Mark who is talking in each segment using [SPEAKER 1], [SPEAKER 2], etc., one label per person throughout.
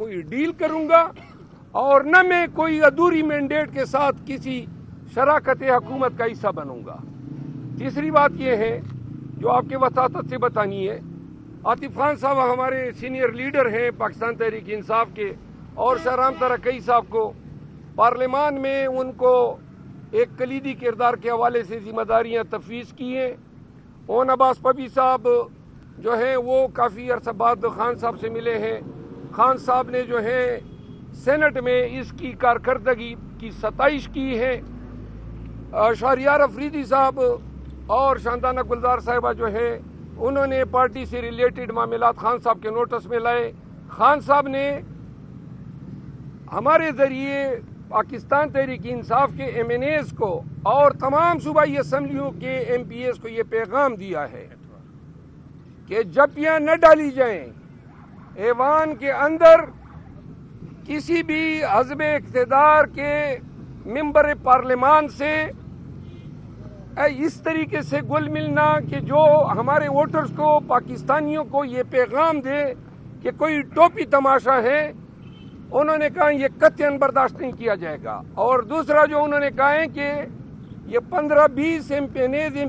[SPEAKER 1] کوئی ڈیل کروں گا اور نہ میں کوئی ادھوری مینڈیٹ کے ساتھ کسی شراکت حکومت کا حصہ بنوں گا۔ تیسری بات یہ ہے جو آپ کے وساطت سے بتانی ہے، عاطف خان صاحب ہمارے سینئر لیڈر ہیں پاکستان تحریک انصاف کے، اور شہرام ترکی صاحب کو پارلیمان میں ان کو ایک کلیدی کردار کے حوالے سے ذمہ داریاں تفویض کی ہیں۔ اون عباس پبی صاحب جو ہیں وہ کافی عرصہ بعد خان صاحب سے ملے ہیں۔ خان صاحب نے جو ہے سینٹ میں اس کی کارکردگی کی ستائش کی ہے۔ شہریار افریدی صاحب اور شاندانہ گلزار صاحبہ جو ہے انہوں نے پارٹی سے ریلیٹڈ معاملات خان صاحب کے نوٹس میں لائے۔ خان صاحب نے ہمارے ذریعے پاکستان تحریک انصاف کے ایم این ایز کو اور تمام صوبائی اسمبلیوں کے ایم پی ایز کو یہ پیغام دیا ہے کہ جپیاں نہ ڈالی جائیں ایوان کے اندر، کسی بھی حزب اقتدار کے ممبر پارلیمان سے اس طریقے سے گل ملنا کہ جو ہمارے ووٹرز کو، پاکستانیوں کو یہ پیغام دے کہ کوئی ٹوپی تماشا ہے، انہوں نے کہا یہ قطعاً برداشت نہیں کیا جائے گا۔ اور دوسرا جو انہوں نے کہا ہے کہ یہ 15-20 ایم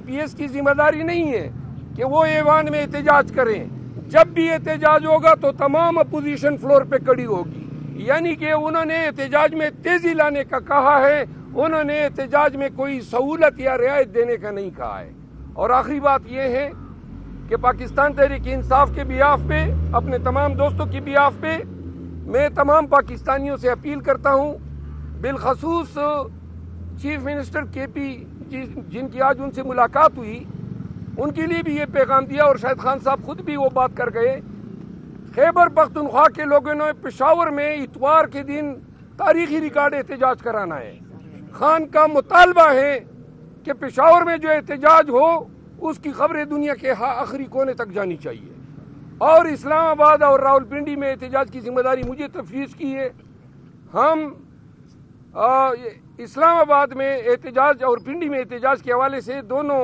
[SPEAKER 1] پی ایس کی ذمہ داری نہیں ہے کہ وہ ایوان میں احتجاج کریں، جب بھی احتجاج ہوگا تو تمام اپوزیشن فلور پہ کھڑی ہوگی، یعنی کہ انہوں نے احتجاج میں تیزی لانے کا کہا ہے، انہوں نے احتجاج میں کوئی سہولت یا رعایت دینے کا نہیں کہا ہے۔ اور آخری بات یہ ہے کہ پاکستان تحریک انصاف کے بیاف پہ، اپنے تمام دوستوں کی بیاف پہ میں تمام پاکستانیوں سے اپیل کرتا ہوں، بالخصوص چیف منسٹر کے پی جن کی آج ان سے ملاقات ہوئی، ان کے لیے بھی یہ پیغام دیا، اور شاید خان صاحب خود بھی وہ بات کر گئے۔ خیبر پختونخوا کے لوگوں نے پشاور میں اتوار کے دن تاریخی ریکارڈ احتجاج کرانا ہے۔ خان کا مطالبہ ہے کہ پشاور میں جو احتجاج ہو اس کی خبریں دنیا کے آخری کونے تک جانی چاہیے، اور اسلام آباد اور راولپنڈی میں احتجاج کی ذمہ داری مجھے تفویض کی ہے۔ ہم اسلام آباد میں احتجاج اور پنڈی میں احتجاج کے حوالے سے دونوں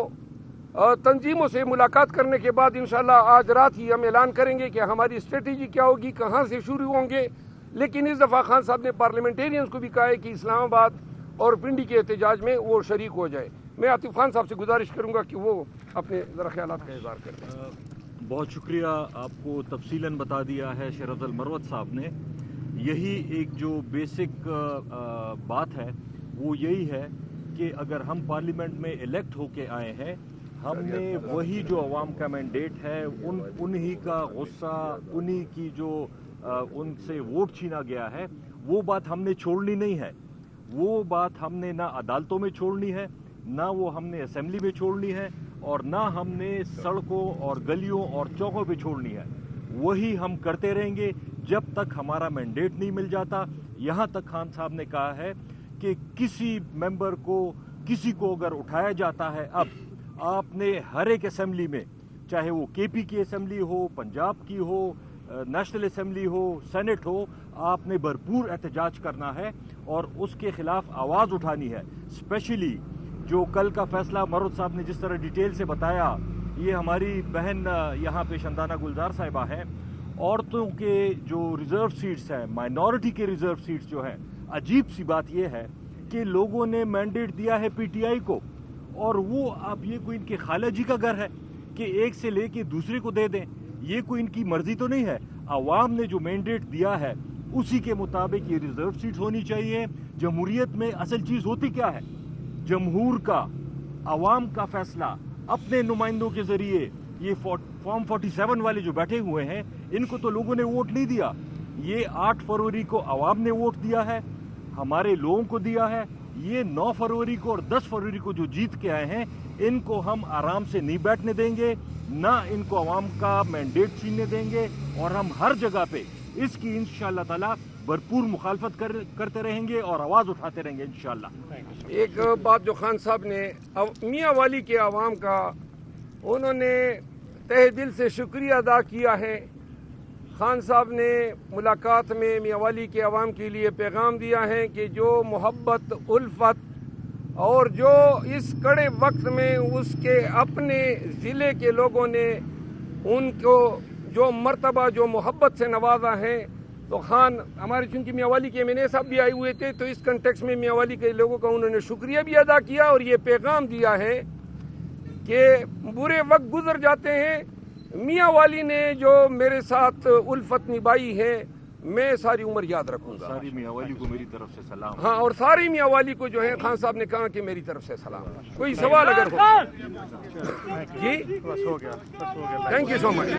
[SPEAKER 1] تنظیموں سے ملاقات کرنے کے بعد انشاءاللہ آج رات ہی ہم اعلان کریں گے کہ ہماری اسٹریٹجی کیا ہوگی، کہاں سے شروع ہوں گے۔ لیکن اس دفعہ خان صاحب نے پارلیمنٹیرینز کو بھی کہا ہے کہ اسلام آباد اور پنڈی کے احتجاج میں وہ شریک ہو جائے۔ میں عاطف خان صاحب سے گزارش کروں گا کہ وہ اپنے ذرا خیالات کا اظہار کریں۔
[SPEAKER 2] بہت شکریہ، آپ کو تفصیلاً بتا دیا ہے شیر افضل مروت صاحب نے۔ یہی ایک جو بیسک بات ہے وہ یہی ہے کہ اگر ہم پارلیمنٹ میں الیکٹ ہو کے آئے ہیں، ہم نے وہی جو عوام کا مینڈیٹ ہے، انہی کا غصہ، انہی کی جو ان سے ووٹ چھینا گیا ہے، وہ بات ہم نے چھوڑنی نہیں ہے۔ وہ بات ہم نے نہ عدالتوں میں چھوڑنی ہے، نہ وہ ہم نے اسمبلی میں چھوڑنی ہے، اور نہ ہم نے سڑکوں اور گلیوں اور چوکوں پہ چھوڑنی ہے۔ وہی ہم کرتے رہیں گے جب تک ہمارا مینڈیٹ نہیں مل جاتا۔ یہاں تک خان صاحب نے کہا ہے کہ کسی ممبر کو، کسی کو اگر اٹھایا جاتا ہے، اب آپ نے ہر ایک اسمبلی میں، چاہے وہ کے پی کی اسمبلی ہو، پنجاب کی ہو، نیشنل اسمبلی ہو، سینٹ ہو، آپ نے بھرپور احتجاج کرنا ہے اور اس کے خلاف آواز اٹھانی ہے۔ اسپیشلی جو کل کا فیصلہ مروت صاحب نے جس طرح ڈیٹیل سے بتایا، یہ ہماری بہن یہاں پہ شاندانہ گلزار صاحبہ ہیں، عورتوں کے جو ریزرو سیٹس ہیں، مائنورٹی کے ریزرو سیٹس جو ہیں، عجیب سی بات یہ ہے کہ لوگوں نے مینڈیٹ دیا ہے پی ٹی آئی کو، اور وہ اب یہ کوئی ان کے خالہ جی کا گھر ہے کہ ایک سے لے کے دوسرے کو دے دیں؟ یہ کوئی ان کی مرضی تو نہیں ہے۔ عوام نے جو مینڈیٹ دیا ہے اسی کے مطابق یہ ریزرو سیٹس ہونی چاہیے۔ جمہوریت میں اصل چیز ہوتی کیا ہے؟ جمہور کا، عوام کا فیصلہ اپنے نمائندوں کے ذریعے۔ یہ فارم 47 والے جو بیٹھے ہوئے ہیں، ان کو تو لوگوں نے ووٹ نہیں دیا، یہ 8 فروری کو عوام نے ووٹ دیا ہے، ہمارے لوگوں کو دیا ہے۔ یہ 9 فروری کو اور 10 فروری کو جو جیت کے آئے ہیں، ان کو ہم آرام سے نہیں بیٹھنے دیں گے، نہ ان کو عوام کا مینڈیٹ چھیننے دیں گے، اور ہم ہر جگہ پہ اس کی انشاءاللہ تعالی بھرپور مخالفت کرتے رہیں گے اور آواز اٹھاتے رہیں گے انشاءاللہ۔
[SPEAKER 1] ایک بات جو خان صاحب نے میاں والی کے عوام کا، انہوں نے تہ دل سے شکریہ ادا کیا ہے۔ خان صاحب نے ملاقات میں میاں والی کے عوام کے لیے پیغام دیا ہے کہ جو محبت، الفت اور جو اس کڑے وقت میں اس کے اپنے ضلع کے لوگوں نے ان کو جو مرتبہ، جو محبت سے نوازا ہے، تو خان ہمارے چونکہ میاں والی کے MNA صاحب بھی آئے ہوئے تھے، تو اس کنٹیکس میں میاں والی کے لوگوں کا انہوں نے شکریہ بھی ادا کیا اور یہ پیغام دیا ہے کہ برے وقت گزر جاتے ہیں، میاں والی نے جو میرے ساتھ الفت نبھائی ہے میں ساری عمر یاد رکھوں گا.
[SPEAKER 2] ساری میاں والی کو میری طرف سے سلام.
[SPEAKER 1] ہاں، اور ساری میاں والی کو جو ہے خان صاحب نے کہا کہ میری طرف سے سلام. کوئی سوال اگر ہو؟ جی، تھینک یو سو مچ.